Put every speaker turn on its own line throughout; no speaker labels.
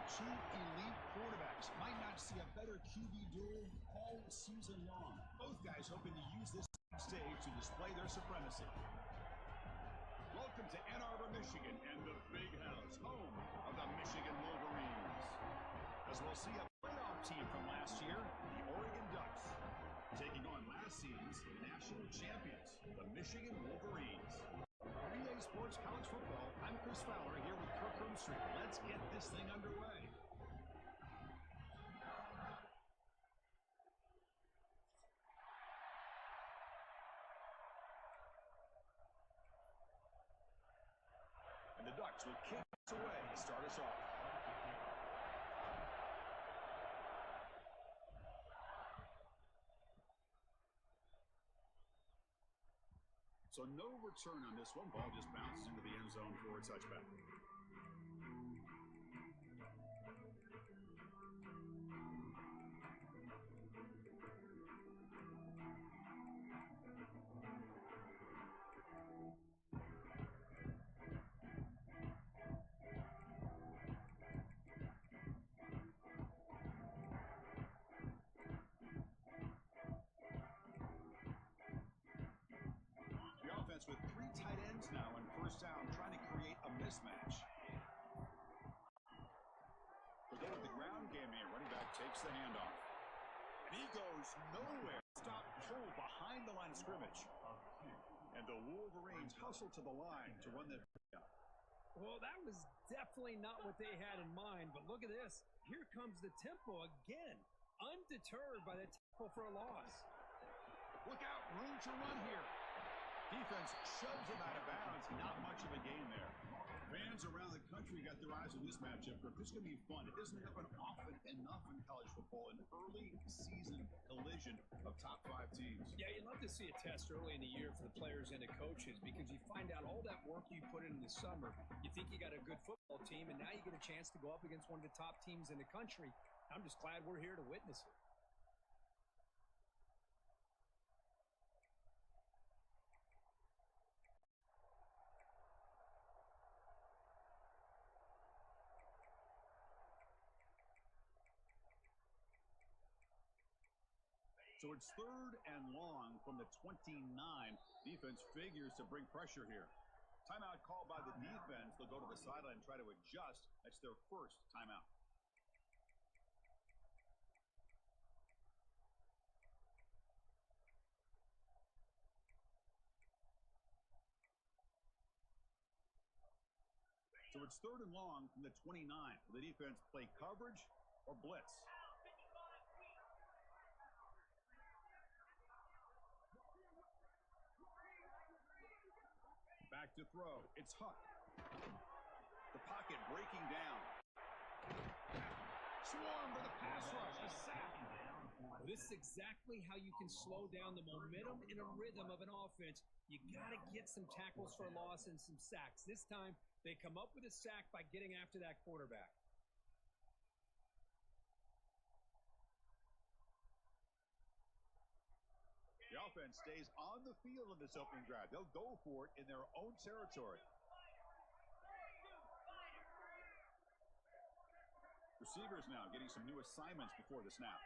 Two elite quarterbacks. Might not see a better QB duel all season long. Both guys hoping to use this stage to display their supremacy. Welcome to Ann Arbor, Michigan, and the Big House, home of the Michigan Wolverines. As we'll see a playoff team from last year, the Oregon Ducks, taking on last season's national champions, the Michigan Wolverines. 3A Sports College Football, I'm Chris Fowler here with Kirk Street. Let's get this thing underway. And the Ducks will kick us away to start us off. So no return on this one. Ball just bounces into the end zone for a touchback. With three tight ends now in first down, trying to create a mismatch. They go with the ground game here. Running back takes the handoff. And he goes nowhere. Stop pull behind the line of scrimmage. And the Wolverines hustle to the line to run the...
Well, that was definitely not what they had in mind, but look at this. Here comes the tempo again. Undeterred by the tempo for a loss.
Look out, room to run here. Defense shoves him out of bounds. Not much of a gain there. Fans around the country got their eyes on this matchup. This is going to be fun. It doesn't happen often enough in college football. An early season collision of top 5 teams.
Yeah, you'd love to see a test early in the year for the players and the coaches because you find out all that work you put in the summer. You think you got a good football team, and now you get a chance to go up against one of the top teams in the country. I'm just glad we're here to witness it.
So it's third and long from the 29. Defense figures to bring pressure here. Timeout called by the defense. They'll go to the sideline and try to adjust. That's their first timeout. So it's third and long from the 29. Will the defense play coverage or blitz? Back to throw. It's Huck. The pocket breaking down. Swarm for the pass rush. A sack.
This is exactly how you can slow down the momentum and a rhythm of an offense. You got to get some tackles for loss and some sacks. This time, they come up with a sack by getting after that quarterback.
The offense stays on the field in this opening drive. They'll go for it in their own territory. Receivers now getting some new assignments before the snap.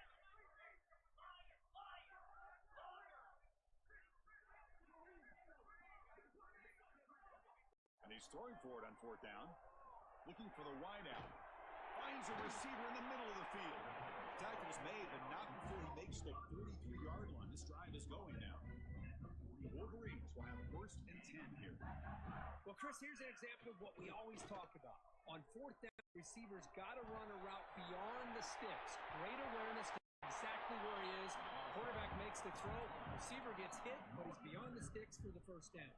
And he's throwing for it on fourth down. Looking for the wide out. Finds a receiver in the middle of the field. Tackle's made, but not before he makes the 43-yard line. This drive is going now. The Wolverines will have first and 10 here.
Well, Chris, here's an example of what we always talk about. On fourth down, receivers got to run a route beyond the sticks. Great awareness to exactly where he is. Quarterback makes the throw. Receiver gets hit, but he's beyond the sticks for the first down.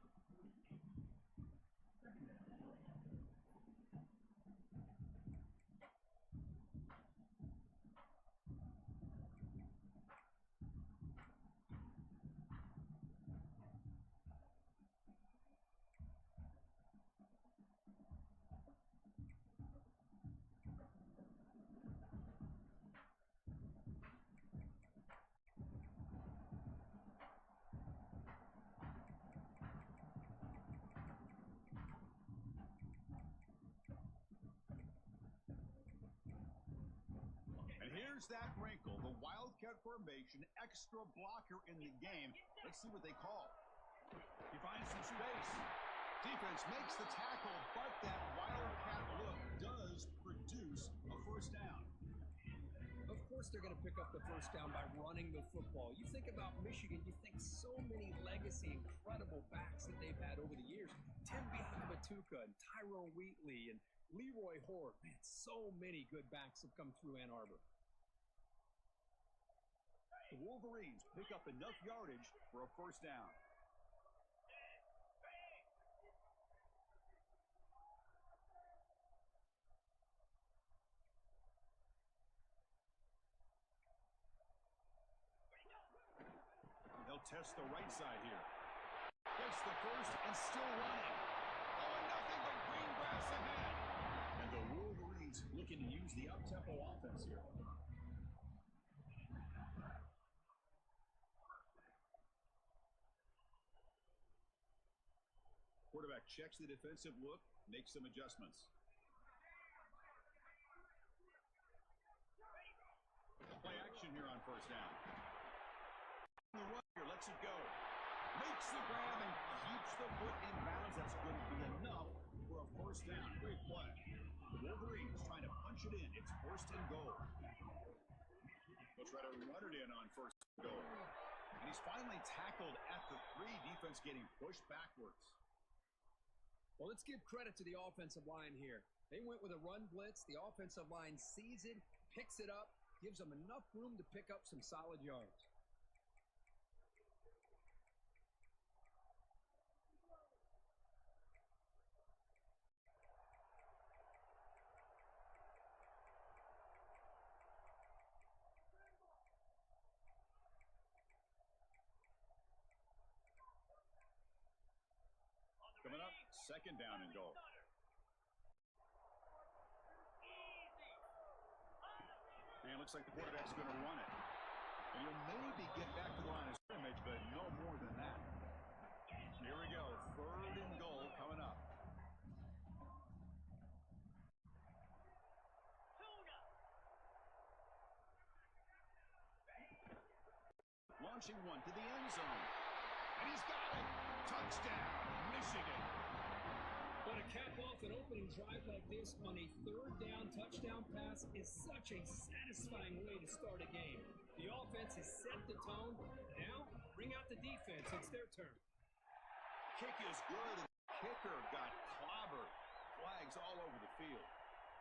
Here's that wrinkle, the wildcat formation, extra blocker in the game. Let's see what they call. He finds some space. Defense makes the tackle, but that wildcat look does produce a first down.
Of course they're going to pick up the first down by running the football. You think about Michigan, you think so many legacy, incredible backs that they've had over the years. Tim Biakabatuka and Tyrone Wheatley and Leroy Horde. Man, so many good backs have come through Ann Arbor.
The Wolverines pick up enough yardage for a first down. They'll test the right side here. Gets the first and still running. Oh, nothing but green grass ahead. And the Wolverines looking to use the up-tempo offense here. Quarterback checks the defensive look, makes some adjustments. Play action here on first down. The run here lets it go. Makes the grab and keeps the foot in bounds. That's going to be enough for a first down. Great play. The Wolverines trying to punch it in. It's first and goal. They'll try to run it in on first and goal. And he's finally tackled at the 3. Defense getting pushed backwards.
Well, let's give credit to the offensive line here. They went with a run blitz. The offensive line sees it, picks it up, gives them enough room to pick up some solid yards.
Coming up, second down and goal. And it looks like the quarterback's going to run it. And he'll maybe get back to the line of scrimmage, but no more than that. Here we go, third and goal coming up. Launching one to the end zone. And he's got it. Touchdown, Michigan.
But to cap off an opening drive like this on a third down touchdown pass is such a satisfying way to start a game. The offense has set the tone. Now, bring out the defense. It's their turn.
Kick is good, and the kicker got clobbered. Flags all over the field.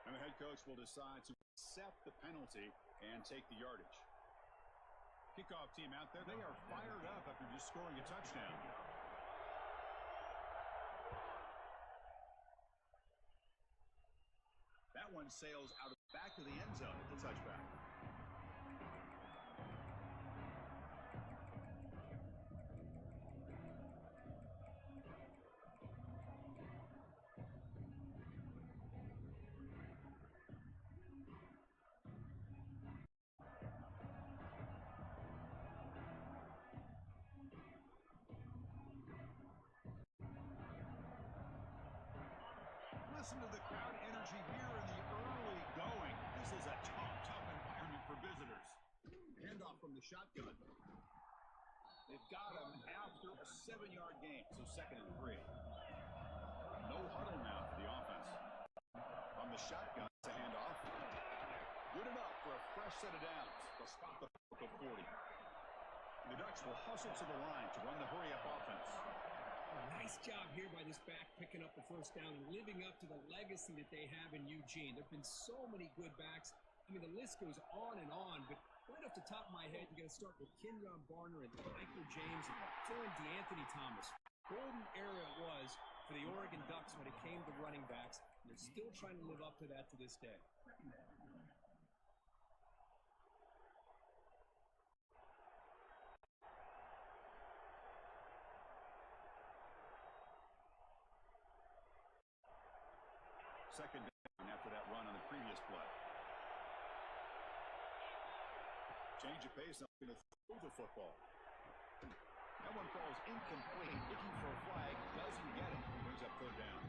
And the head coach will decide to accept the penalty and take the yardage. Kickoff team out there, they are fired up after just scoring a touchdown. That one sails out of the back of the end zone at the touchback. Listen to the crowd energy here in the early going. This is a tough environment for visitors. Handoff from the shotgun. They've got him after a 7-yard gain, so second and 3. No huddle now for the offense. On the shotgun, it's a handoff. Good enough for a fresh set of downs. They'll spot the 40. The Ducks will hustle to the line to run the hurry-up offense.
Nice job here by this back picking up the first down and living up to the legacy that they have in Eugene. There have been so many good backs. I mean, the list goes on, but right off the top of my head, you got to start with Kenyon Barner and Michael James and throw in DeAnthony Thomas. Golden era it was for the Oregon Ducks when it came to running backs. They're still trying to live up to that to this day.
Second down after that run on the previous play. Change of pace, not going to throw the football. That one falls incomplete, looking for a flag, doesn't get it. Brings up third down.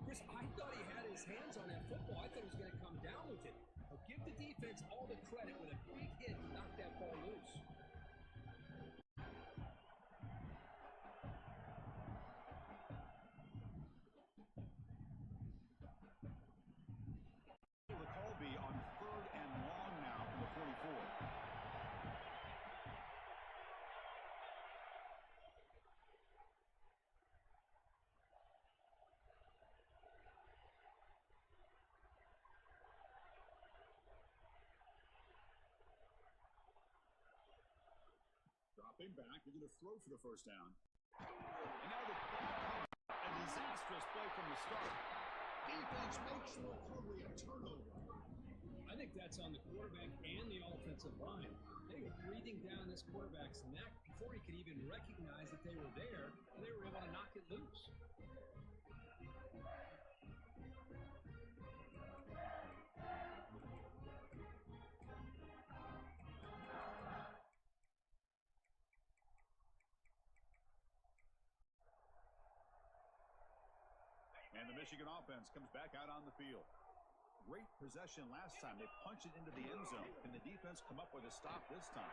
Chris, I thought he had his hands on that football. I thought he was going to come down with it. But give the defense all the credit with a
Dropping back, they're going to throw for the first down. And now the clock. A disastrous play from the start. Defense makes the recovery a turnover.
I think that's on the quarterback and the offensive line. They were breathing down this quarterback's neck before he could even recognize that they were there, and they were able to knock it loose.
And the Michigan offense comes back out on the field. Great possession last time. They punched it into the end zone. Can the defense come up with a stop this time?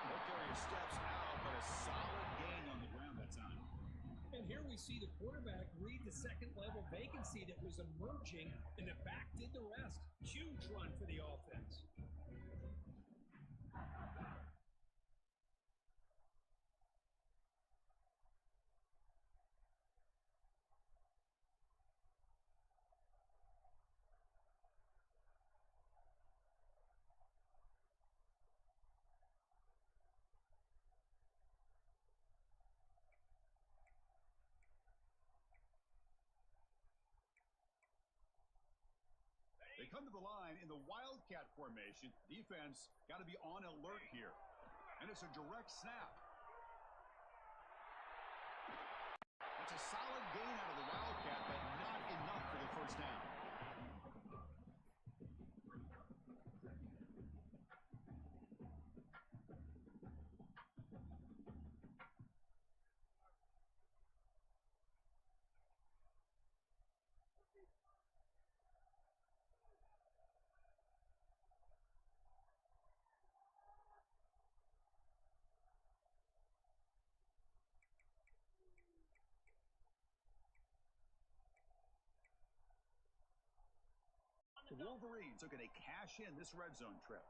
Precarious steps out, but a solid gain on the ground that time.
And here we see the quarterback read the second-level vacancy that was emerging, and the back did the rest. Huge run for the offense.
They come to the line in the Wildcat formation. Defense got to be on alert here. And it's a direct snap. That's a solid gain out of the Wildcat, but not enough for the first down. The Wolverines are going to cash in this red zone trip.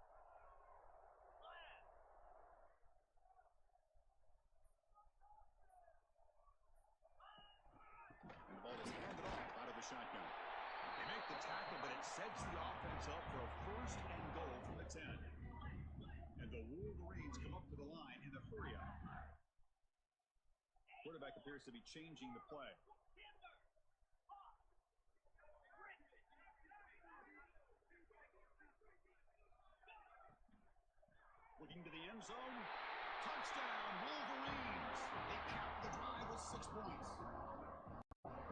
And the ball is handed off out of the shotgun. They make the tackle, but it sets the offense up for a first and goal from the 10. And the Wolverines come up to the line in the hurry-up. Quarterback appears to be changing the play. Looking to the end zone. Touchdown, Wolverines. They cap the drive with 6 points.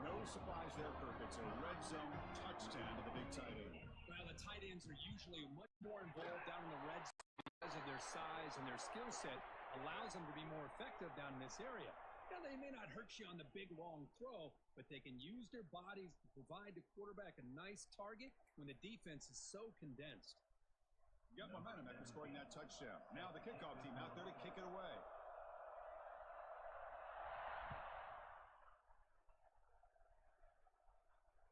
No surprise there, Kirk. It's a red zone touchdown to the big tight end.
Well, the tight ends are usually much more involved down in the red zone because of their size, and their skill set allows them to be more effective down in this area. Now, they may not hurt you on the big, long throw, but they can use their bodies to provide the quarterback a nice target when the defense is so condensed.
Got momentum after scoring that touchdown. Now the kickoff team out there to kick it away.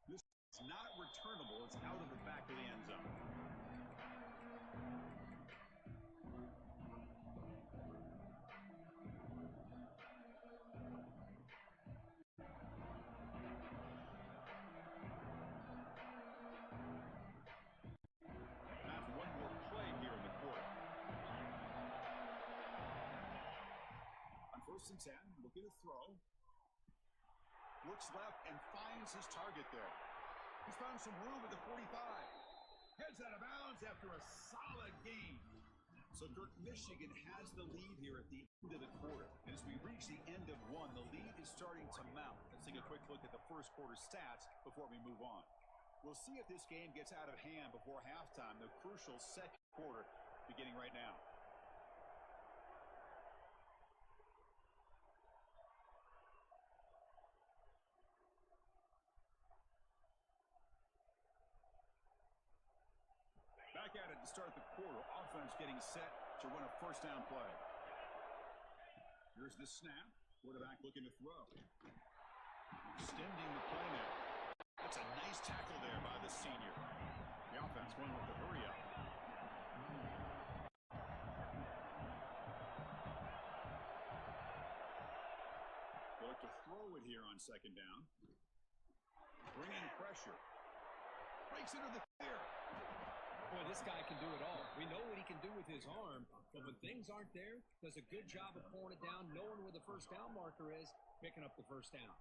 This is not returnable. It's out of the back of the end zone. First and 10, looking to throw. Looks left and finds his target there. He's found some room at the 45. Heads out of bounds after a solid gain. So Kirk, Michigan has the lead here at the end of the quarter. And as we reach the end of one, the lead is starting to mount. Let's take a quick look at the first quarter stats before we move on. We'll see if this game gets out of hand before halftime, the crucial second quarter beginning right now. Back at it to start the quarter. Offense getting set to run a first down play. Here's the snap. Quarterback looking to throw. Extending the play now. That's a nice tackle there by the senior. The offense going with the hurry up. They look to throw it here on second down. Bringing pressure. Breaks into the clear.
Boy, Boy, this guy can do it all. We know what he can do with his arm, but when things aren't there, does a good job of pulling it down, knowing where the first down marker is, picking up the first down.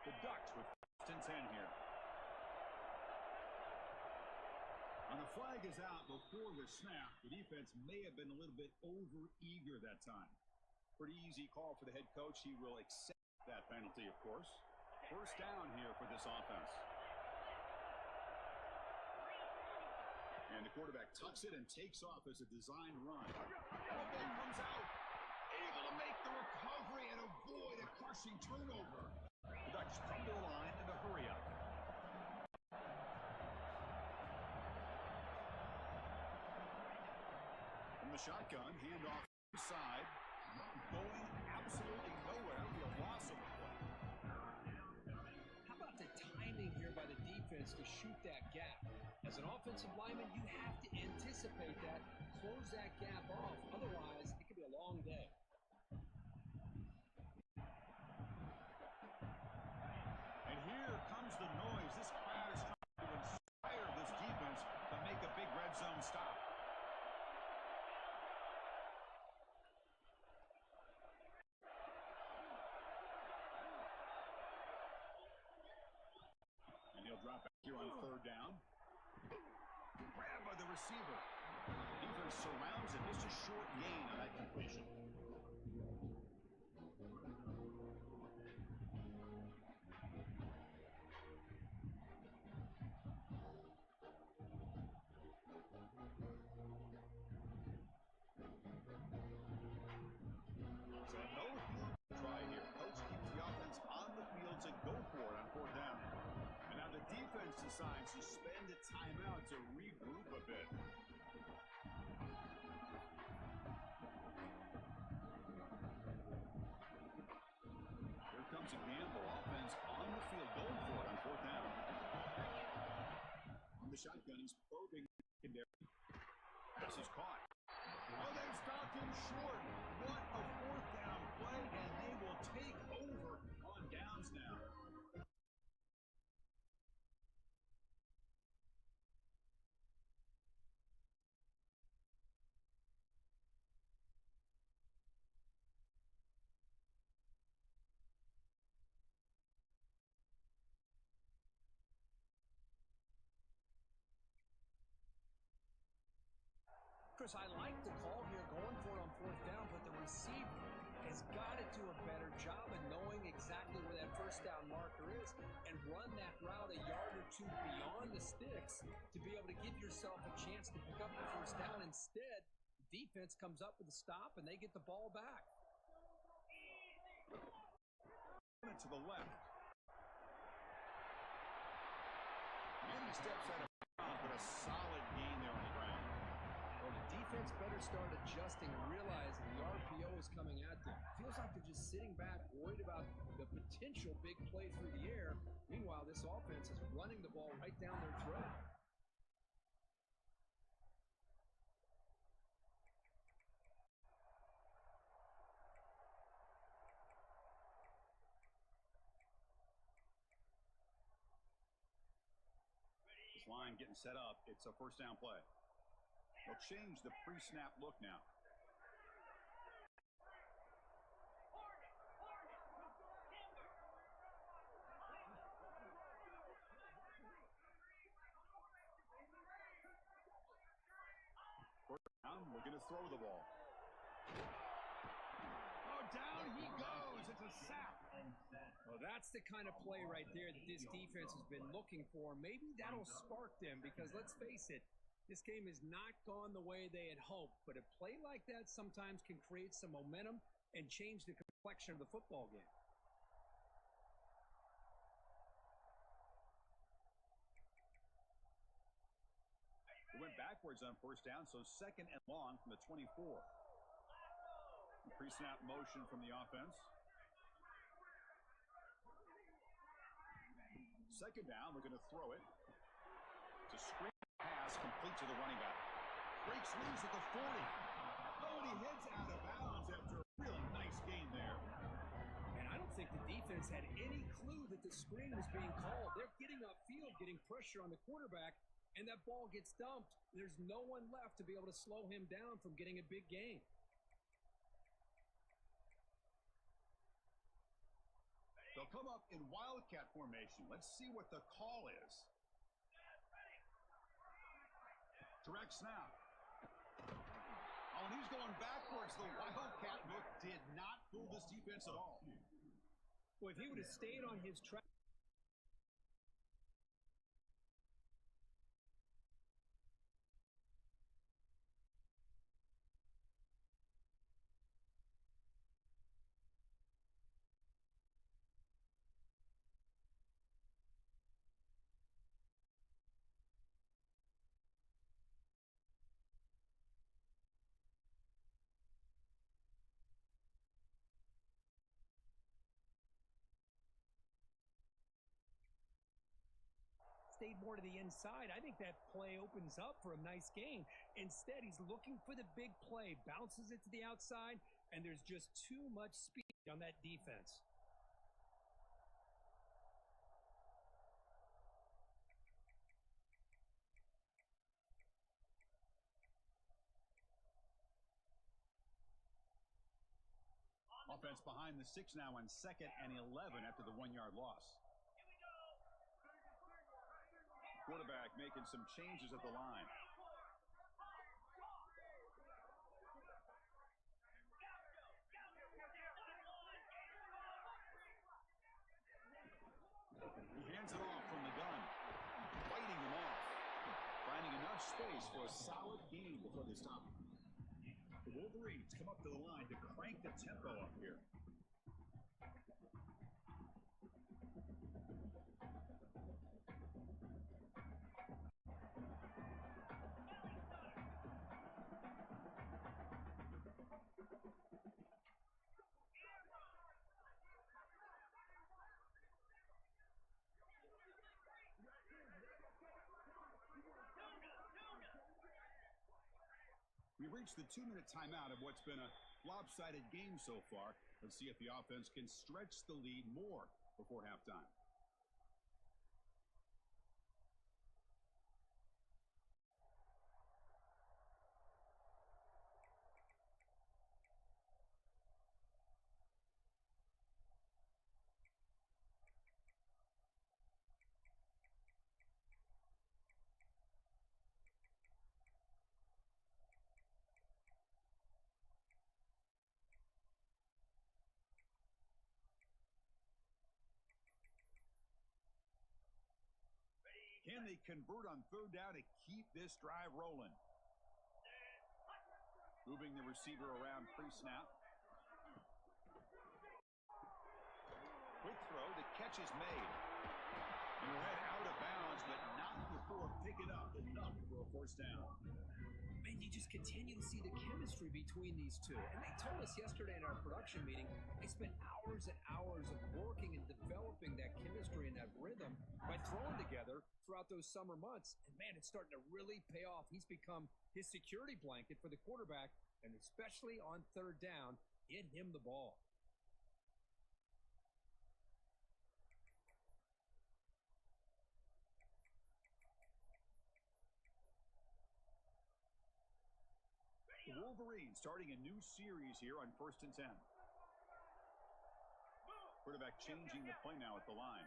The Ducks with 1st and 10 here. And the flag is out before the snap. The defense may have been a little bit over-eager that time. Pretty easy call for the head coach. He will accept that penalty, of course. First down here for this offense. And the quarterback tucks it and takes off as a design run. And then comes out, able to make the recovery and avoid a crushing turnover. The Ducks come to the line in a hurry up. From the shotgun, handoff inside. Going absolutely nowhere. The loss of the play.
How about the timing here by the defense to shoot that gap? As an offensive lineman, you have to anticipate that, close that gap off. Otherwise, it could be a long day.
And here comes the noise. This crowd is trying to inspire this defense to make a big red zone stop. And he'll drop back here on 3rd down. Grabbed by the receiver. Defense surrounds it. Just a short gain on that completion. So no try here. Coach keeps the offense on the field to go for it on 4th down. And now the defense decides to spend a timeout to regroup a bit. Here comes a gamble. Offense on the field going for it on 4th down. On the shotgun, he's probing secondary. This is caught. Oh, they stopped him short. What a 4th down play, and they will take over on downs now.
Chris, I like the call here going for it on 4th down, but the receiver has got to do a better job of knowing exactly where that first down marker is and run that route a yard or two beyond the sticks to be able to give yourself a chance to pick up the first down. Instead, defense comes up with a stop and they get the ball back.
To the left. And he steps out of bounds, but a solid gain there on the ground.
Well, the defense better start adjusting and realizing the RPO is coming at them. Feels like they're just sitting back, worried about the potential big play through the air. Meanwhile, this offense is running the ball right down their throat.
This line getting set up. It's a first down play. They'll change the pre-snap look now. First down, looking to throw the ball. Oh, down he goes. It's a sack.
Well, that's the kind of play right there that this defense has been looking for. Maybe that'll spark them because, let's face it, this game has not gone the way they had hoped. But a play like that sometimes can create some momentum and change the complexion of the football game.
It went backwards on first down, so 2nd and long from the 24. Pre-snap motion from the offense. 2nd down, we're going to throw it. It's a screen pass complete to the running back. Breaks loose at the 40. Oh, and he heads out of bounds after a really nice gain there.
the defense had any clue that the screen was being called. They're getting upfield, getting pressure on the quarterback, and that ball gets dumped. There's no one left to be able to slow him down from getting a big gain.
They'll come up in wildcat formation. Let's see what the call is. Direct snap. Oh, and he's going backwards. The wildcat look did not fool this defense at all.
Well, if he would have stayed on his track. Stayed more to the inside, I think that play opens up for a nice gain. Instead, he's looking for the big play, bounces it to the outside, and there's just too much speed on that defense.
Offense behind the 6 now on 2nd and 11 after the 1-yard loss. Quarterback making some changes at the line. He hands it off from the gun, fighting him off, finding enough space for a solid gain before they stop. The Wolverines come up to the line to crank the tempo up here. We've reached the 2-minute timeout of what's been a lopsided game so far. Let's see if the offense can stretch the lead more before halftime. Can they convert on 3rd down to keep this drive rolling? Moving the receiver around pre-snap. Quick throw. The catch is made. And read out of bounds, but not before picking up enough for a 1st down.
Man, you just continue to see the chemistry between these two. And they told us yesterday in our production meeting, they spent hours and hours of working and developing that chemistry and that rhythm by throwing together throughout those summer months. And man, it's starting to really pay off. He's become his security blanket for the quarterback, and especially on 3rd down, get him the ball.
The Wolverines starting a new series here on 1st and 10. Quarterback changing the play now at the line.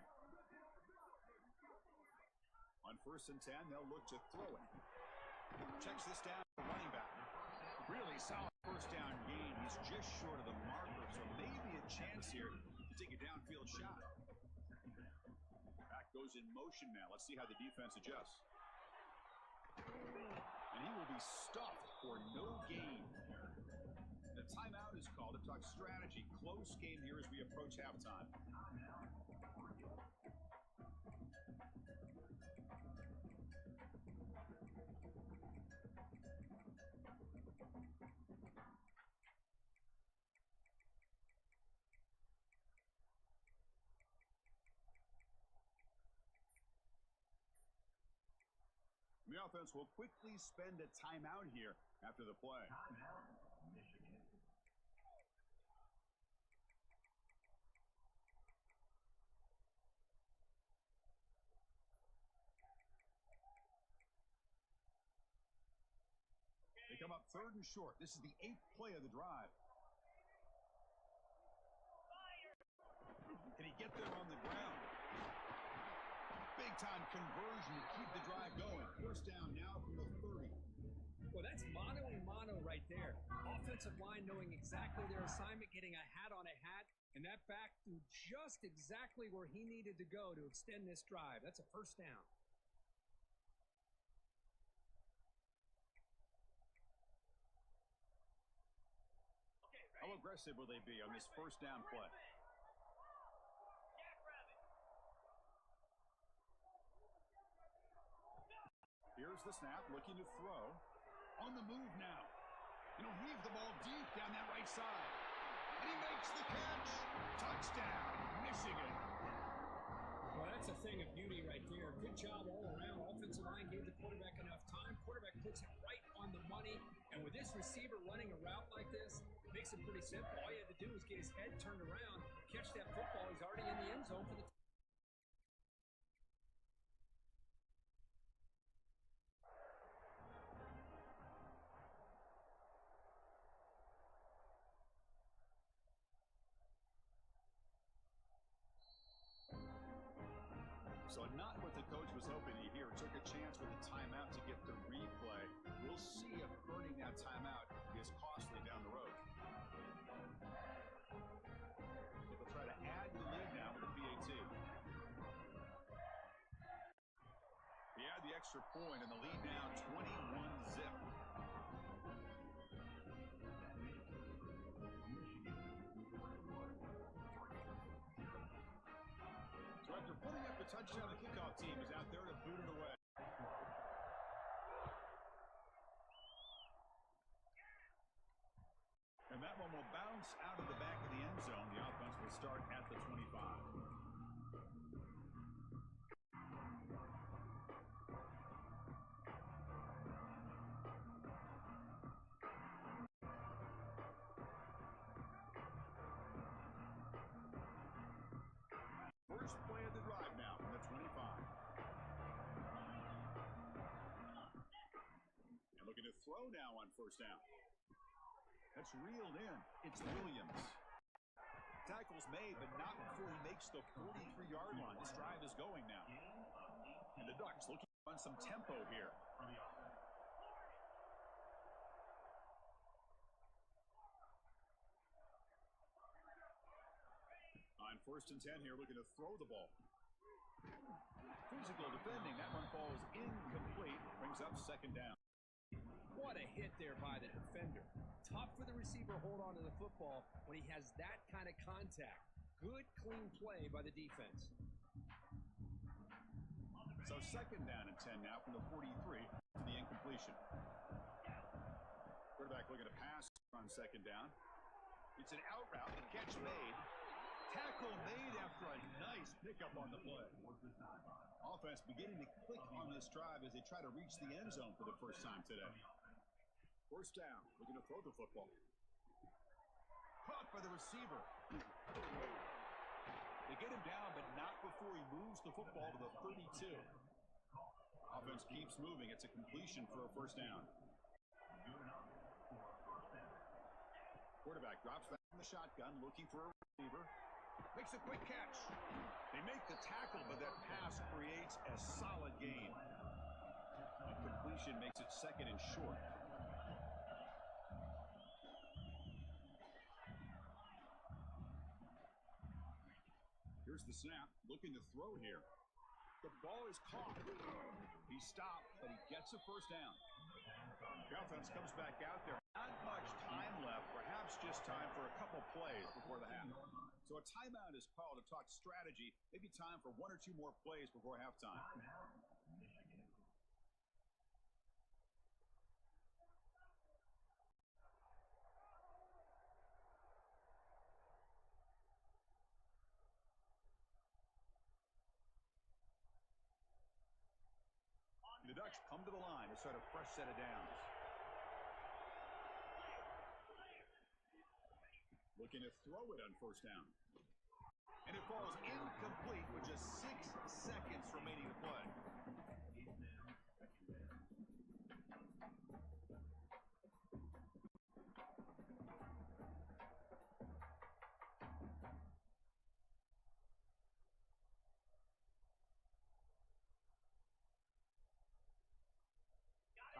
On 1st and 10, they'll look to throw it. Checks this down for running back. Really solid 1st down gain. He's just short of the marker, so maybe a chance here to take a downfield shot. Back goes in motion now. Let's see how the defense adjusts. And he will be stuffed for no gain. The timeout is called to talk strategy. Close game here as we approach halftime. The offense will quickly spend a timeout here after the play. 3rd and short. This is the 8th play of the drive. Can he get there on the ground? Big-time conversion to keep the drive going. 1st down now from the 30.
Well, that's mano-a-mano right there. Offensive line knowing exactly their assignment, getting a hat on a hat, and that back threw just exactly where he needed to go to extend this drive. That's a 1st down.
How aggressive will they be on this 1st down play? Here's the snap, looking to throw. On the move now. And he'll heave the ball deep down that right side. And he makes the catch. Touchdown, Michigan.
Well, that's a thing of beauty right there. Good job all around. Offensive line gave the quarterback enough time. Quarterback puts it right on the money. And with this receiver running a route like this, it makes it pretty simple. All you had to do was get his head turned around, catch that football. He's already in the end zone for the
So not what the coach was hoping to hear. Took a chance with a timeout to get the replay. We'll see if earning that timeout is costly down the road. They'll try to add the lead now with a PAT. They add the extra point and the lead now 21-zip. So after putting up a touchdown, the kickoff team is out there to boot it away. And that one will bounce out of the back of the end zone. The offense will start at the 25. First play of the drive now from the 25. And looking to throw now on 1st down. That's reeled in. It's Williams. Tackle's made, but not before he makes the 43-yard line. This drive is going now. And the Ducks looking on some tempo here. On 1st and 10 here, looking to throw the ball. Physical defending. That one falls incomplete. Brings up 2nd down.
What a hit there by the defender. Tough for the receiver to hold on to the football when he has that kind of contact. Good, clean play by the defense.
So 2nd down and 10 now from the 43 to the incompletion. Quarterback looking to pass on 2nd down. It's an out route. The catch made. Tackle made after a nice pickup on the play. Offense beginning to click on this drive as they try to reach the end zone for the first time today. 1st down, looking to throw the football. Caught by the receiver. They get him down, but not before he moves the football to the 32. Offense keeps moving. It's a completion for a 1st down. Quarterback drops back in the shotgun, looking for a receiver. Makes a quick catch. They make the tackle, but that pass creates a solid gain. And completion makes it 2nd and short. Here's the snap, looking to throw here. The ball is caught. He stopped, but he gets a 1st down. The offense comes back out there. Not much time left, perhaps just time for a couple plays before the half. So a timeout is called to talk strategy. Maybe time for 1 or 2 more plays before halftime. The Ducks come to the line to start a fresh set of downs. Looking to throw it on 1st down. And it falls incomplete with just 6 seconds remaining to play.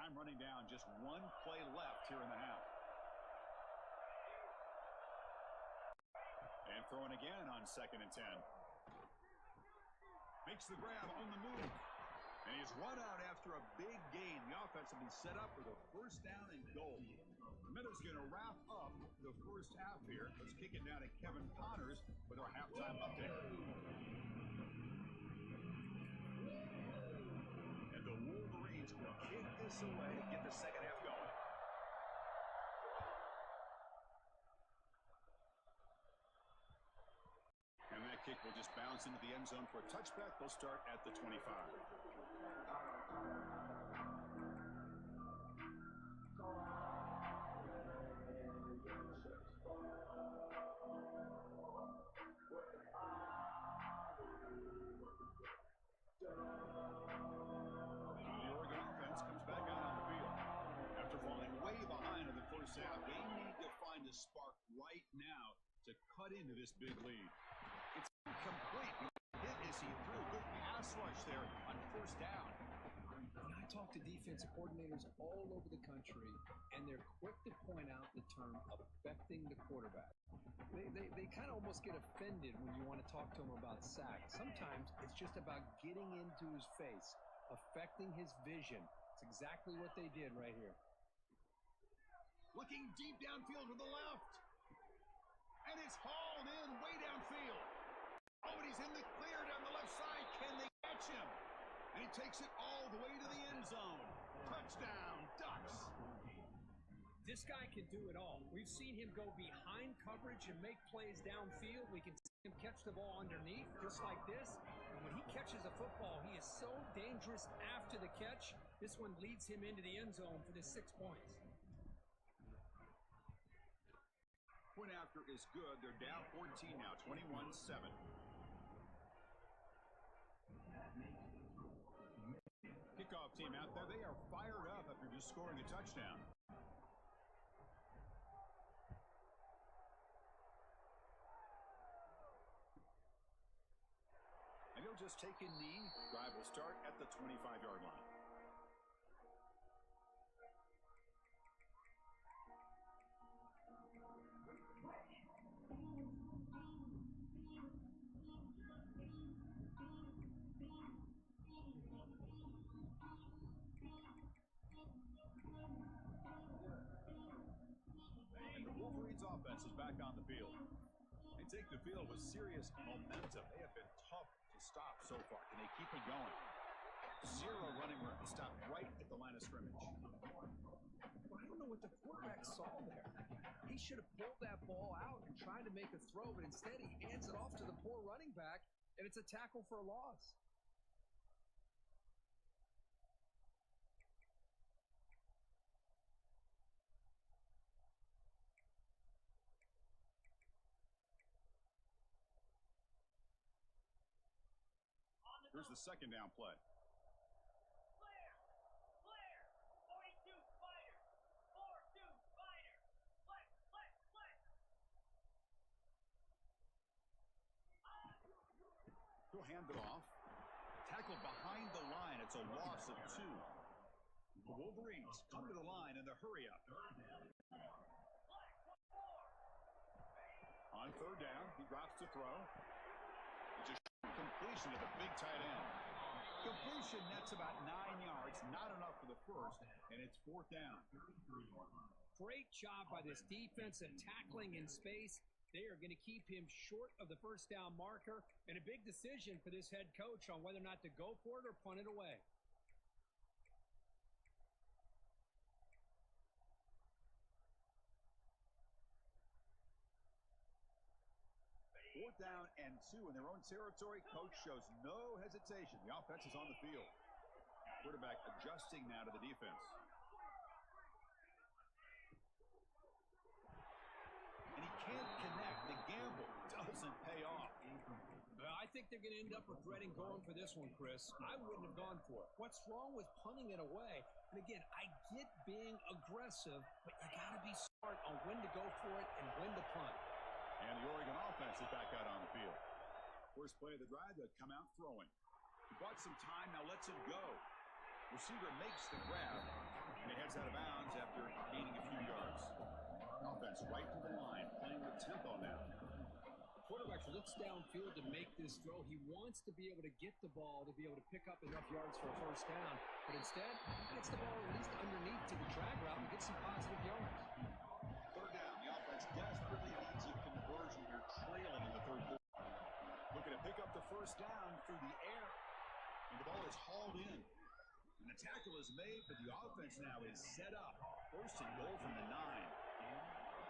Time running down, just one play left here in the half. And throwing again on 2nd and 10. Makes the grab on the move. And he's run out after a big gain. The offense will be set up with a 1st down and goal. Meadows going to wrap up the first half here. Let's kick it down to Kevin Connors with our halftime update. And the Wolverines will kick this away to get the second half going. And that kick will just bounce into the end zone for a touchback. They'll start at the 25. They need to find a spark right now to cut into this big lead. It's incomplete. Hit as he threw. Good pass rush there on 1st down.
And I talk to defensive coordinators all over the country, and they're quick to point out the term affecting the quarterback. They kind of almost get offended when you want to talk to them about sacks. Sometimes it's just about getting into his face, affecting his vision. It's exactly what they did right here.
Looking deep downfield with the left. And it's hauled in way downfield. Oh, and he's in the clear down the left side. Can they catch him? And he takes it all the way to the end zone. Touchdown, Ducks.
This guy can do it all. We've seen him go behind coverage and make plays downfield. We can see him catch the ball underneath, just like this. And when he catches a football, he is so dangerous after the catch. This one leads him into the end zone for the 6 points.
Point after is good. They're down 14 now, 21-7. Kickoff team out there. They are fired up after just scoring a touchdown. And he'll just take a knee. Drive will start at the 25-yard line. Offense is back on the field. They take the field with serious momentum. They have been tough to stop so far. Can they keep it going? 0 running room. Stop right at the line of scrimmage.
Well, I don't know what the quarterback saw there. He should have pulled that ball out and tried to make a throw, but instead he hands it off to the poor running back, and it's a tackle for a loss.
Here's the 2nd down play.
Clear! 42 fighter! 4-2 fighter! Flex!
He'll hand it off. Tackled behind the line. It's a loss of 2. The Wolverines come to the line in the hurry-up. On 3rd down, he drops to throw. Completion to the big tight end. Completion nets about 9 yards, not enough for the first, and it's 4th down.
Great job by this defense at tackling in space. They are going to keep him short of the 1st down marker, and a big decision for this head coach on whether or not to go for it or punt it away.
Fourth down and 2 in their own territory. Coach shows no hesitation. The offense is on the field. Quarterback adjusting now to the defense. And he can't connect. The gamble doesn't pay off.
I think they're going to end up regretting going for this one, Chris. I wouldn't have gone for it. What's wrong with punting it away? And again, I get being aggressive, but you got to be smart on when to go for it and when to punt.
And the Oregon offense is back out on the field. First play of the drive, they'll come out throwing. He bought some time, now lets him go. Receiver makes the grab, and he heads out of bounds after gaining a few yards. Offense right to the line, playing with tempo now.
Quarterback looks downfield to make this throw. He wants to be able to get the ball to be able to pick up enough yards for a first down, but instead, he gets the ball at least underneath to the drag route and gets some positive yards.
Third down, the offense desperately needs a conversion here, trailing in the third quarter. Looking to pick up the first down through the air, and the ball is hauled in. And the tackle is made, but the offense now is set up. First and goal from the 9.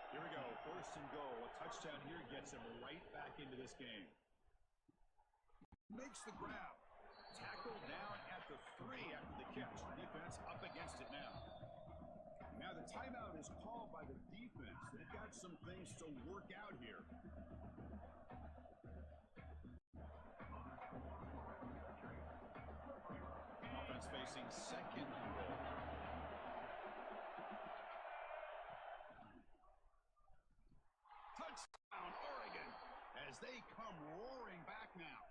Here we go, first and goal. A touchdown here gets him right back into this game. Makes the grab. Tackled down at the 3 after the catch. Defense up against it now. Now the timeout is called by the defense. They've got some things to work out here. Offense facing second and goal. Touchdown, Oregon, as they come roaring back now.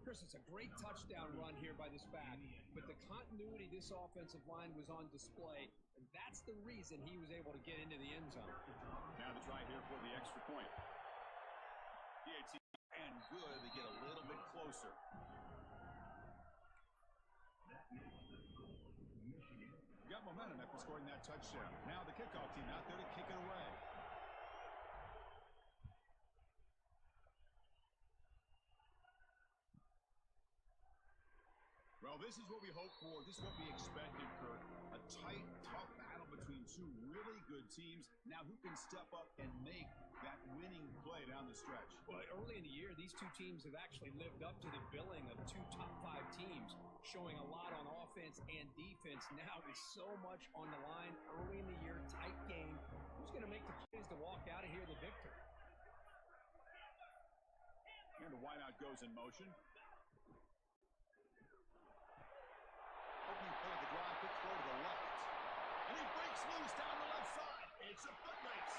Chris, it's a great touchdown run here by this back, but the continuity this offensive line was on display, and that's the reason he was able to get into the end zone.
Now the try here for the extra point. DHC and good to get a little bit closer. Got momentum after scoring that touchdown. Now the kickoff team out there to kick it away. Well, this is what we hope for. This is what we expected, Kurt. A tight, tough battle between two really good teams. Now who can step up and make that winning play down the stretch?
Well, early in the year, these two teams have actually lived up to the billing of two top 5 teams, showing a lot on offense and defense. Now with so much on the line early in the year, tight game. Who's going to make the plays to walk out of here the victor?
And the wideout goes in motion. Opening play of the drive, quick throw to the left. And he breaks loose down the left side. It's a foot race.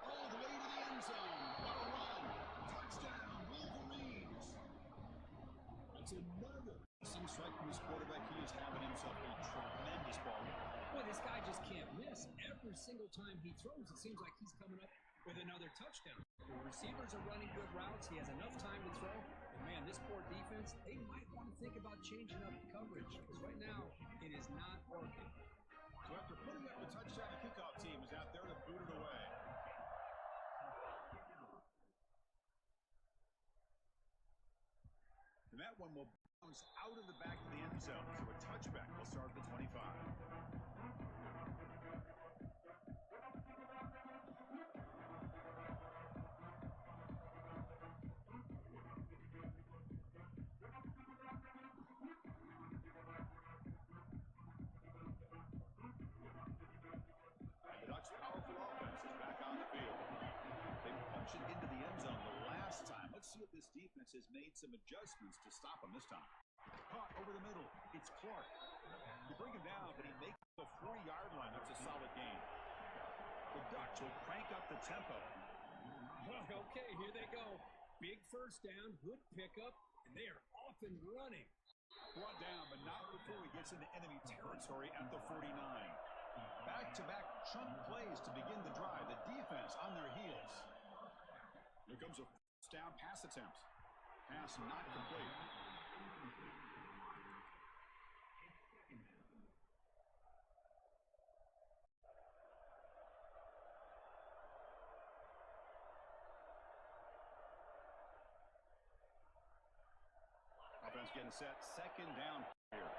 All the way to the end zone. What a run. Touchdown, Wolverines. It's another. Seems like from this quarterback, he is having himself a tremendous ball game.
Boy, this guy just can't miss. Every single time he throws, it seems like he's coming up with another touchdown. The receivers are running good routes. He has enough time to throw. And man, this poor defense, they might want to think about changing up coverage, because right now it is not working.
So after putting up the touchdown, the kickoff team is out there to boot it away. And that one will bounce out of the back of the end zone. So a touchback will start at the 25. Into the end zone the last time. Let's see if this defense has made some adjustments to stop him this time. Caught over the middle. It's Clark. You bring him down, but he makes the 4-yard line. That's a solid gain. The Ducks will crank up the tempo.
Okay, here they go. Big first down, good pickup, and they are off and running.
Brought down, but not before he gets into enemy territory at the 49. Back-to-back chunk plays to begin the drive. The defense on their heels. Here comes a first down pass attempt. Pass not complete. Offense getting set. Second down here.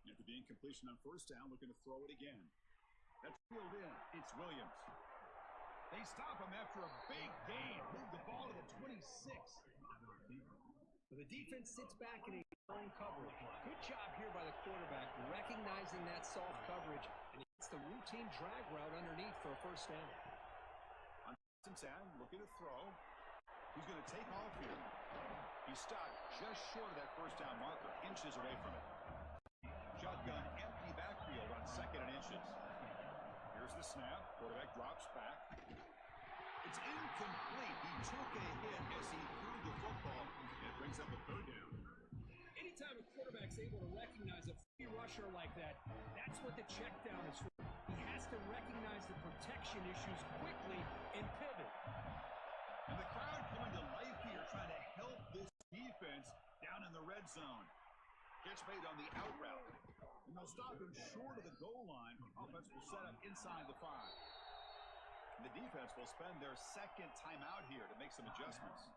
After the incompletion on first down, looking to throw it again. That's filled in. It's Williams. They stop him after a big gain. Move the ball to the 26.
So the defense sits back in a zone coverage. Good job here by the quarterback, recognizing that soft coverage, and he gets the routine drag route underneath for a first down.
On 10, looking to throw. He's going to take off here. He's stopped just short of that first down marker, inches away from it. Shotgun empty backfield on second and inches. Here Here's the snap. Quarterback drops back. It's incomplete. He took a hit as he threw the football. It brings up a third down.
Anytime a quarterback's able to recognize a free rusher like that, that's what the check down is for. He has to recognize the protection issues quickly and pivot.
And the crowd coming to life here, trying to help this defense down in the red zone. Catch made on the out route. And they'll stop him short of the goal line. Offense will set up inside the 5. And the defense will spend their second timeout here to make some adjustments.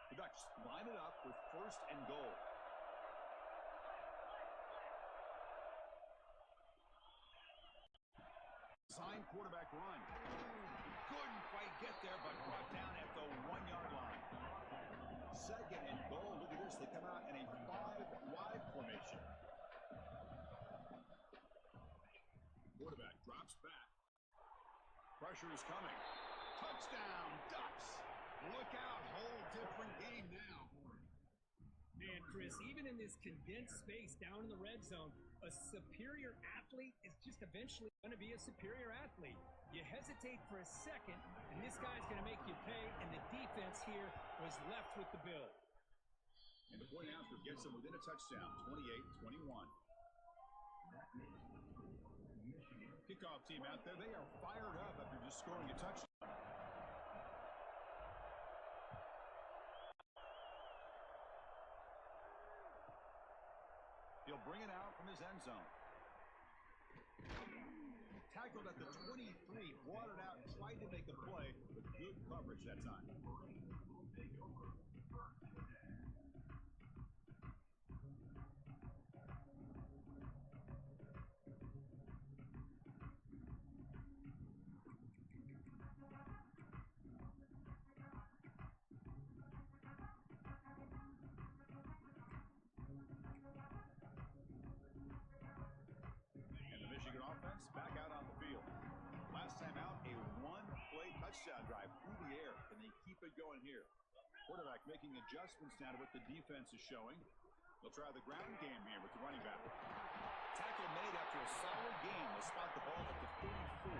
The Ducks line it up with 1st and goal. Sign quarterback run. Couldn't quite get there, but brought down at the 1-yard line. 2nd and goal. Look at this. They come out in a 5-wide formation. Quarterback drops back. Pressure is coming. Touchdown, Ducks. Look out. Whole different game now.
Man, Chris, even in this condensed space down in the red zone, a superior athlete is just eventually going to be a superior athlete. You hesitate for a second, and this guy's going to make you pay, and the defense here was left with the bill.
And the point after gets them within a touchdown, 28-21. Kickoff team out there, they are fired up after just scoring a touchdown. He'll bring it out from his end zone. Tackled at the 23, brought it out, tried to make a play, but good coverage that time. Offense back out on the field. Last time out, a 1-play touchdown drive through the air, and they keep it going here. Quarterback making adjustments now to what the defense is showing. They'll try the ground game here with the running back. Tackle made after a solid game. They'll spot the ball at the 34.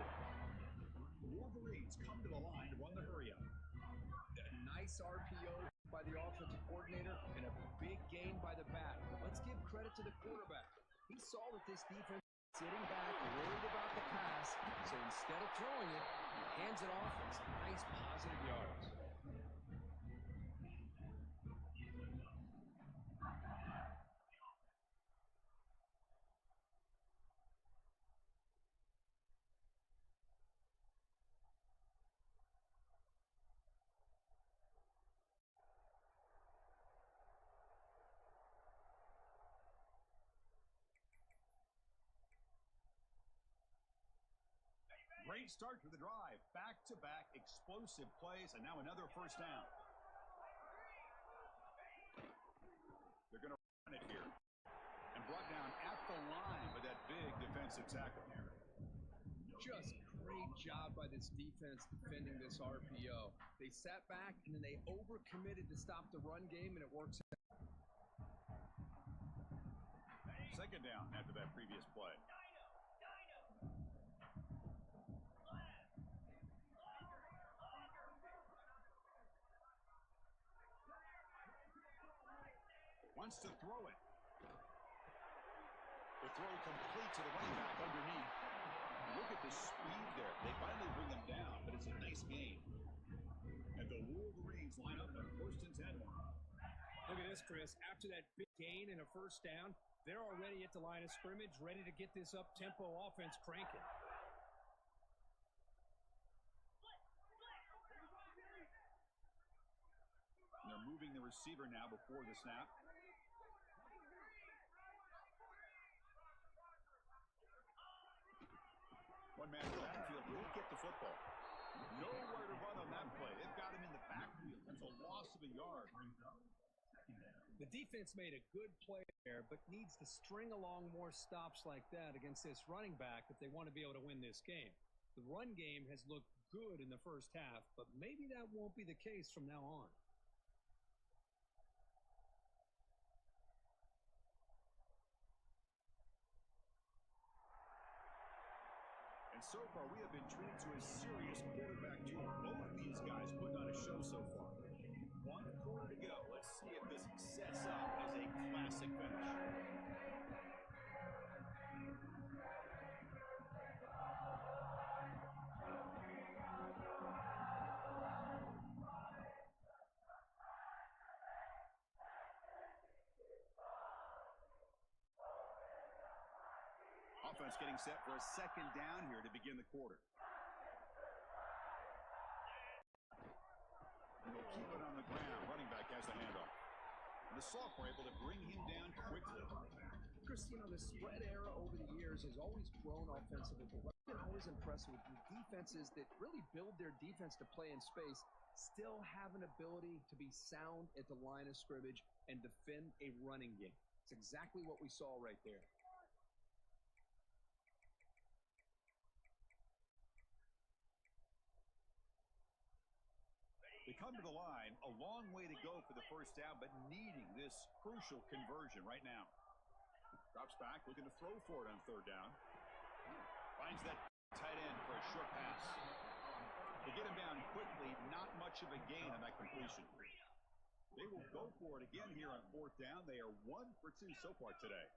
The Wolverines come to the line to run the hurry-up.
A nice RPO by the offensive coordinator and a big gain by the back. Let's give credit to the quarterback. He saw that this defense sitting back, worried about the pass, so instead of throwing it, he hands it off and some nice positive yards.
Great start to the drive. Back-to-back explosive plays, and now another first down. They're going to run it here. And brought down at the line with that big defensive tackle.
Just great job by this defense defending this RPO. They sat back, and then they overcommitted to stop the run game, and it works out.
2nd down after that previous play. Wants to throw it. The throw complete to the running back underneath. Look at the speed there. They finally bring him down, but it's a nice game. And the Wolverines line up on 1st and 10.
Look at this, Chris. After that big gain and a first down, they're already at the line of scrimmage, ready to get this up-tempo offense cranking.
And they're moving the receiver now before the snap. One man in the backfield will get the football. Nowhere to run on that play. They've got him in the backfield. That's a loss of a yard.
The defense made a good play there, but needs to string along more stops like that against this running back if they want to be able to win this game. The run game has looked good in the first half, but maybe that won't be the case from now on.
And so far, we have been treated to a serious quarterback duel. Both of these guys putting on a show so far. 1 quarter to go. Let's see if this sets up as a classic finish. Offense getting set for a second down here to begin the quarter. And they'll keep it on the ground. Running back has the handoff. And the sophomore able to bring him down quickly.
Chris, the spread era over the years has always grown offensively, but what's been always impressive with the defenses that really build their defense to play in space still have an ability to be sound at the line of scrimmage and defend a running game. It's exactly what we saw right there.
They come to the line, a long way to go for the first down, but needing this crucial conversion right now. Drops back, looking to throw for it on third down. Finds that tight end for a short pass. They get him down quickly, not much of a gain on that completion. They will go for it again here on fourth down. They are 1 for 2 so far today.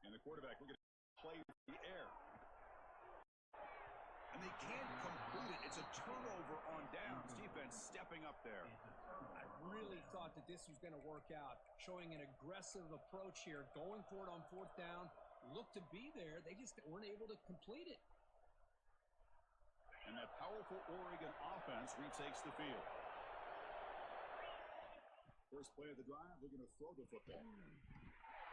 And the quarterback looking to play in the air. And they can't complete it. It's a turnover on downs. Defense stepping up there.
I really thought that this was going to work out, showing an aggressive approach here, going for it on fourth down. Looked to be there. They just weren't able to complete it.
And that powerful Oregon offense retakes the field. First play of the drive, looking to throw the football.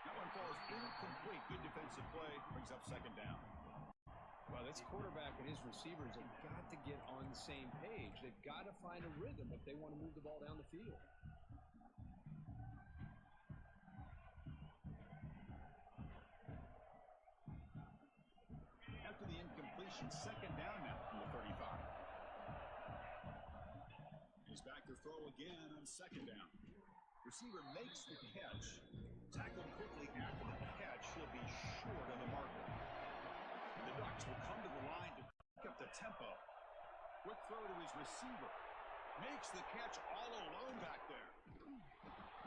That one falls incomplete. Good defensive play. Brings up second down.
Well, this quarterback and his receivers have got to get on the same page. They've got to find a rhythm if they want to move the ball down the field.
After the incompletion, second down now from the 35. He's back to throw again on second down. Receiver makes the catch. Tackled quickly after the catch. He'll be short of the marker. And the Ducks will come to the line to pick up the tempo. Quick throw to his receiver. Makes the catch all alone back there.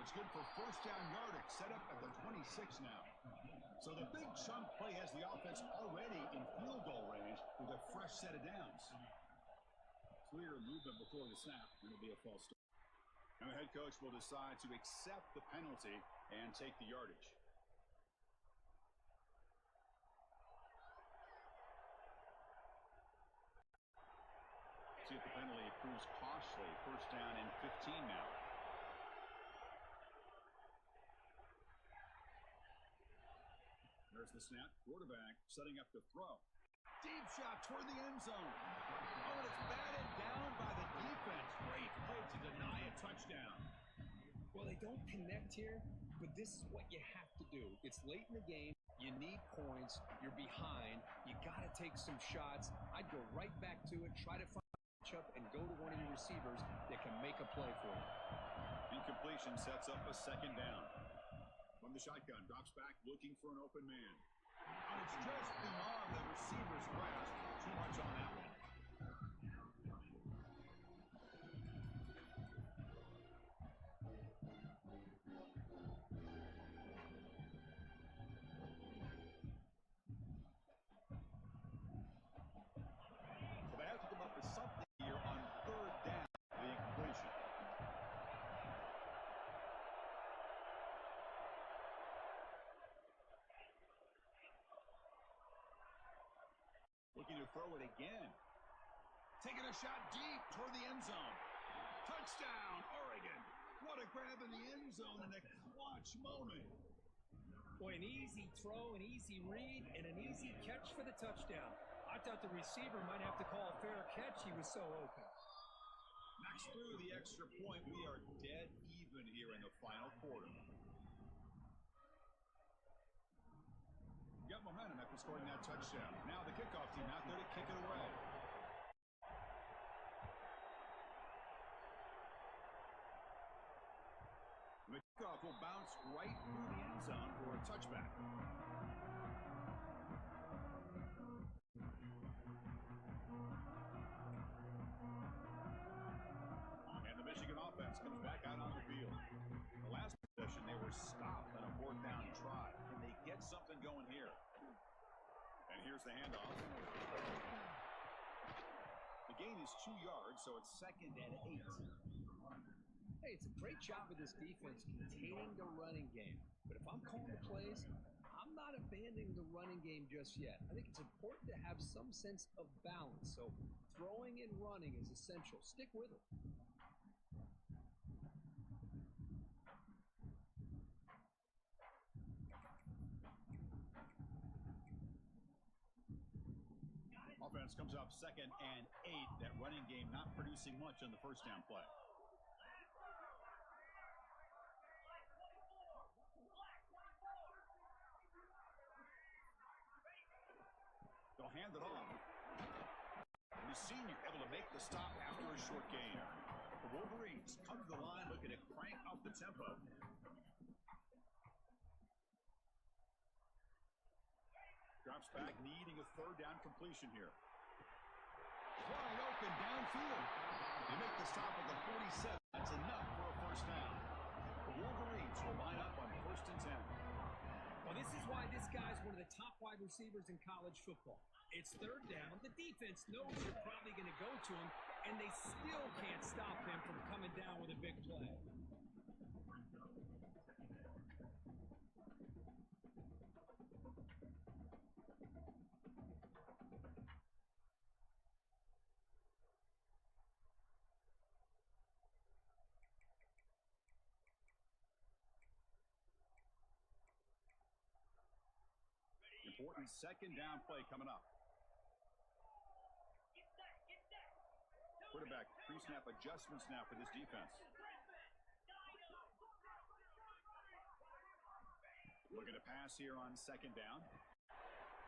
It's good for first down yardage. Set up at the 26 now. So the big chunk play has the offense already in field goal range with a fresh set of downs. Clear movement before the snap. It'll be a false start. And the head coach will decide to accept the penalty and take the yardage. See if the penalty proves costly. First down and 15 now. There's the snap. Quarterback setting up to throw. Deep shot toward the end zone. Oh, and it's batted down by the defense. Great play to deny a touchdown.
Well, they don't connect here, but this is what you have to do. It's late in the game. You need points. You're behind. You got to take some shots. I'd go right back to it, try to find a matchup, and go to one of your receivers that can make a play for you.
Incompletion sets up a second down. From the shotgun, drops back, looking for an open man. And it's just beyond the receiver's grasp. Too much on that one. So they have to come up with something here on third down. The incompletion. Looking to throw it again. Taking a shot deep toward the end zone. Touchdown, Oregon. What a grab in the end zone in a clutch moment.
Boy, an easy throw, an easy read, and an easy catch for the touchdown. I thought the receiver might have to call a fair catch. He was so open.
Knocks through the extra point. We are dead even here in the final quarter. Got momentum after scoring that touchdown. Now the kickoff team out there to kick it away. The kickoff will bounce right through the end zone for a touchback. And the Michigan offense comes back out on the field. The last possession, they were stopped on a fourth down try. Can they get something going here? And here's the handoff. The gain is 2 yards, so it's 2nd and 8.
Hey, it's a great job of this defense containing the running game. But if I'm calling the plays, I'm not abandoning the running game just yet. I think it's important to have some sense of balance. So throwing and running is essential. Stick with it.
Offense comes up 2nd and 8. That running game not producing much on the first down play. They'll hand it off. And the senior able to make the stop after a short gain. The Wolverines come to the line looking to crank up the tempo. Drops back, needing a third down completion here. Wide open downfield. They make the stop at the 47. That's enough for a first down. The Wolverines will line up on 1st and 10.
Well, this is why this guy's one of the top wide receivers in college football. It's 3rd down. The defense knows you're probably going to go to him, and they still can't stop him from coming down with a big play.
Important 2nd down play coming up. Quarterback pre-snap adjustments now for this defense. Looking to pass here on 2nd down.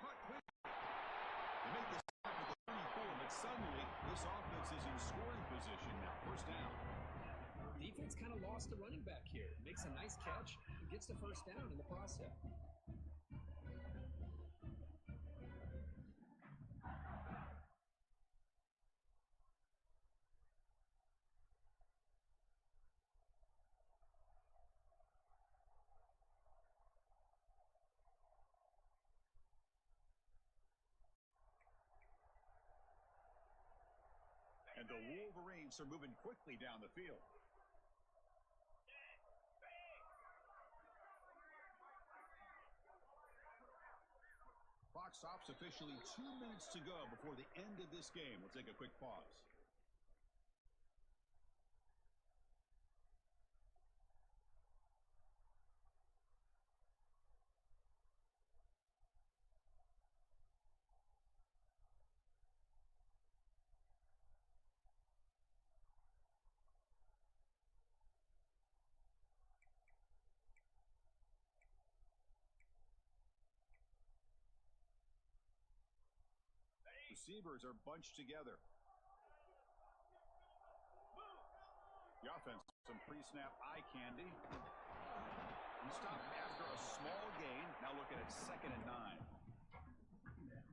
Caught quick. They make the stop at the 34, but suddenly this offense is in scoring position now. 1st down.
Defense kind of lost the running back here. Makes a nice catch and gets the 1st down in the process.
And the Wolverines are moving quickly down the field. Clock stops officially 2 minutes to go before the end of this game. We'll take a quick pause. Receivers are bunched together. The offense, some pre-snap eye candy. Stopped after a small gain. Now looking at 2nd and 9.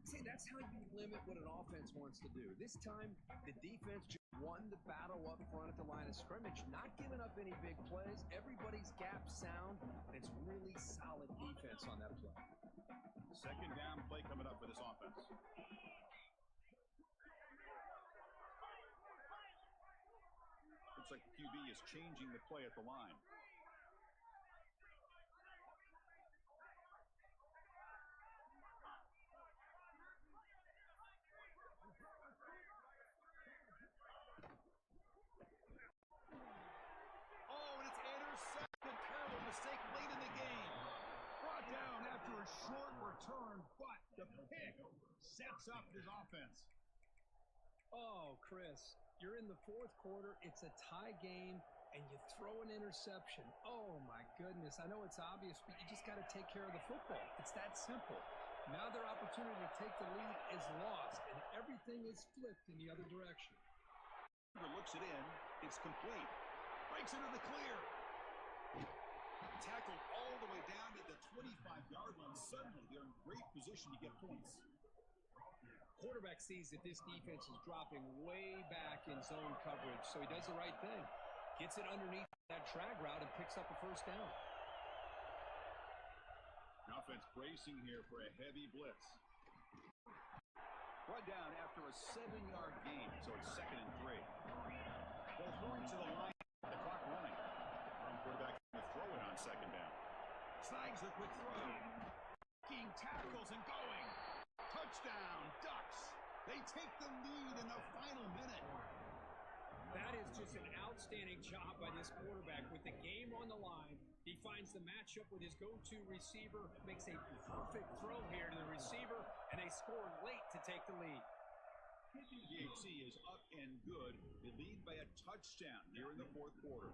See, that's how you limit what an offense wants to do. This time, the defense just won the battle up front at the line of scrimmage, not giving up any big plays. Everybody's gap sound, and it's really solid defense on that play.
2nd down play coming up for this offense. Looks like the QB is changing the play at the line. Oh, and it's intercepted. Terrible mistake late in the game. Brought down return, but the pick sets up his offense.
Oh, Chris, you're in the fourth quarter. It's a tie game, and you throw an interception. Oh, my goodness. I know it's obvious, but you just got to take care of the football. It's that simple. Now their opportunity to take the lead is lost, and everything is flipped in the other direction.
Looks it in. It's complete. Breaks into the clear. Tackled all the way down to the 25-yard line. Suddenly, they're in great position to get points.
Quarterback sees that this defense is dropping way back in zone coverage, so he does the right thing. Gets it underneath that drag route and picks up a first down.
The offense bracing here for a heavy blitz. Brought down after a 7-yard gain, so it's 2nd and 3. They'll hurry to the line. The clock running. Quarterback going to throw it on 2nd down. Snags the quick throw. Making tackles and going. Touchdown, Ducks. They take the lead in the final minute.
That is just an outstanding job by this quarterback with the game on the line. He finds the matchup with his go-to receiver, makes a perfect throw here to the receiver, and they score late to take the lead.
DHC is up and good. They lead by a touchdown here in the fourth quarter.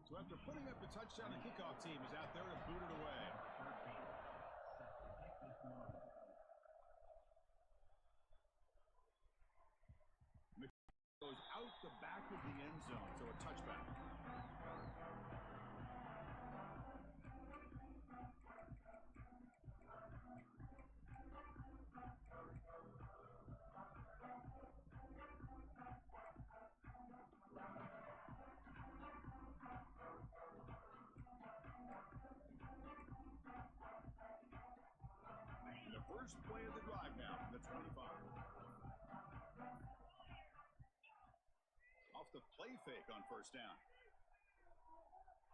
So after putting up the touchdown, the kickoff team is out there to boot it away. Goes out the back of the end zone, so a touchback. The first play of the drive now from the 25. Off the play fake on first down.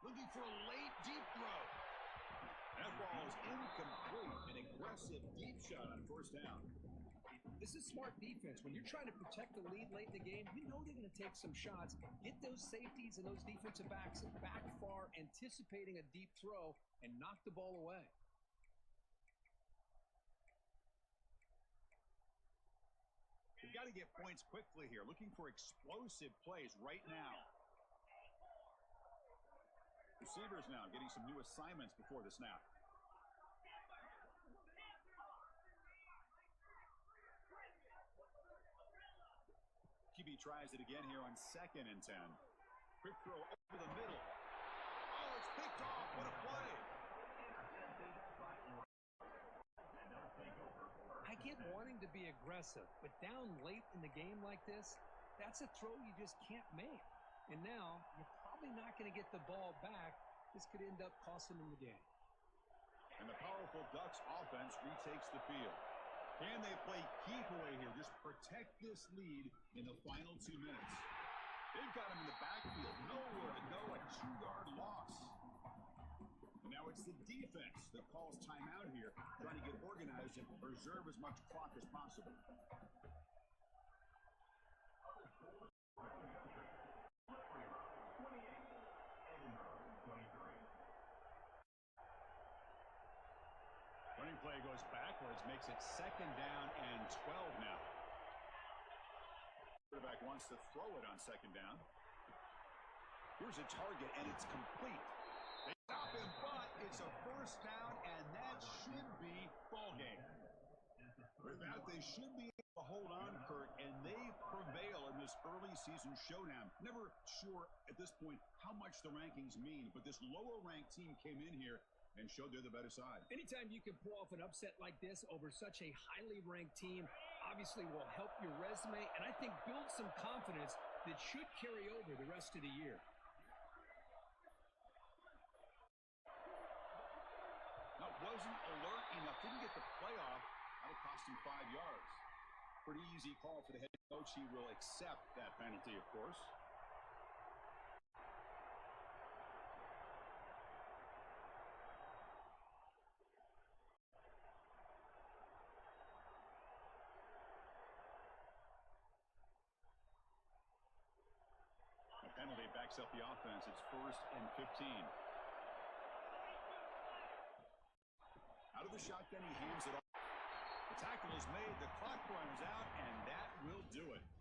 Looking for a late deep throw. That ball is incomplete. An aggressive deep shot on first down.
This is smart defense. When you're trying to protect the lead late in the game, you know they're going to take some shots. Get those safeties and those defensive backs back far, anticipating a deep throw, and knock the ball away.
You've got to get points quickly here. Looking for explosive plays right now. Receivers now getting some new assignments before the snap. QB tries it again here on 2nd and 10. Quick throw over the middle. Oh, it's picked off. What a play.
I get wanting to be aggressive, but down late in the game like this, that's a throw you just can't make. And now, you're probably not going to get the ball back. This could end up costing them the game.
And the powerful Ducks offense retakes the field. Can they play keep away here? Just protect this lead in the final 2 minutes. They've got him in the backfield. Nowhere to go. A 2-yard loss. And now it's the defense that calls timeout here, trying to get organized and preserve as much clock as possible. Running play goes backwards, makes it 2nd down and 12 now. Quarterback wants to throw it on 2nd down. Here's a target, and it's complete. They stop him, but it's a first down, and that should be ball game. With that, they should be able to hold on, Kurt, and they prevail in this early season showdown. Never sure at this point how much the rankings mean, but this lower-ranked team came in here and showed they're the better side.
Anytime you can pull off an upset like this over such a highly ranked team, obviously will help your resume, and I think build some confidence that should carry over the rest of the year.
Now, wasn't alert enough, didn't get the playoff. That'll cost him 5 yards. Pretty easy call for the head coach. He will accept that penalty, of course. Penalty backs up the offense. It's 1st and 15. Out of the shotgun, he hands it off. The tackle is made, the clock runs out, and that will do it.